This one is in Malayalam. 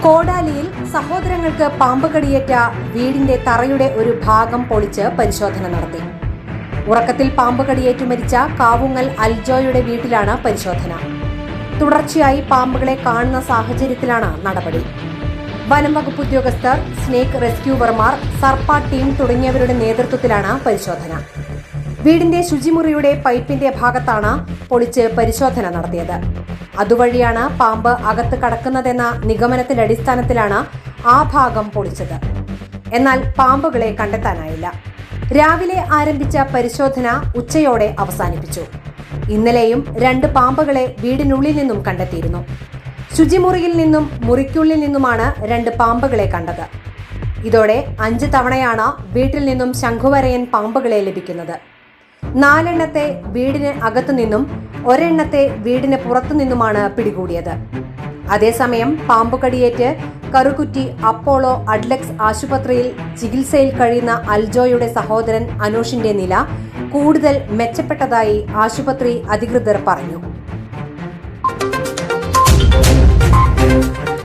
കോടാലിയിൽ സഹോദരങ്ങൾക്ക് പാമ്പ് കടിയേറ്റ വീടിന്റെ തറയുടെ ഒരു ഭാഗം പൊളിച്ച് പരിശോധന നടത്തി. ഉറക്കത്തിൽ പാമ്പ് കടിയേറ്റു മരിച്ച കാവുങ്ങൽ അൽജോയുടെ വീട്ടിലാണ് പരിശോധന. തുടർച്ചയായി പാമ്പുകളെ കാണുന്ന സാഹചര്യത്തിലാണ് നടപടി. വനം വകുപ്പ് ഉദ്യോഗസ്ഥർ, സ്നേക്ക് റെസ്ക്യൂവർമാർ, സർപ്പ ടീം തുടങ്ങിയവരുടെ നേതൃത്വത്തിലാണ് പരിശോധന. വീടിന്റെ ശുചിമുറിയുടെ പൈപ്പിന്റെ ഭാഗത്താണ് പൊളിച്ച് പരിശോധന നടത്തിയത്. അതുവഴിയാണ് പാമ്പ് അകത്ത് കടക്കുന്നതെന്ന നിഗമനത്തിന്റെ അടിസ്ഥാനത്തിലാണ് ആ ഭാഗം പൊളിച്ചത്. എന്നാൽ പാമ്പുകളെ കണ്ടെത്താനായില്ല. രാവിലെ ആരംഭിച്ച പരിശോധന ഉച്ചയോടെ അവസാനിപ്പിച്ചു. ഇന്നലെയും 2 പാമ്പുകളെ വീടിനുള്ളിൽ നിന്നും കണ്ടെത്തിയിരുന്നു. ശുചിമുറിയിൽ നിന്നും മുറിക്കുള്ളിൽ നിന്നുമാണ് 2 പാമ്പുകളെ കണ്ടത്. ഇതോടെ 5 തവണയാണ് വീട്ടിൽ നിന്നും ശംഖുവരയൻ പാമ്പുകളെ ലഭിക്കുന്നത്. 4 എണ്ണത്തെ വീടിന് അകത്തുനിന്നും 1 എണ്ണത്തെ വീടിന് പുറത്തുനിന്നുമാണ് പിടികൂടിയത്. അതേസമയം പാമ്പുകടിയേറ്റ് കറുകുറ്റി അപ്പോളോ അഡ്ലക്സ് ആശുപത്രിയിൽ ചികിത്സയിൽ കഴിയുന്ന അൽജോയുടെ സഹോദരൻ അനൂഷിന്റെ നില കൂടുതൽ മെച്ചപ്പെട്ടതായി ആശുപത്രി അധികൃതർ പറഞ്ഞു.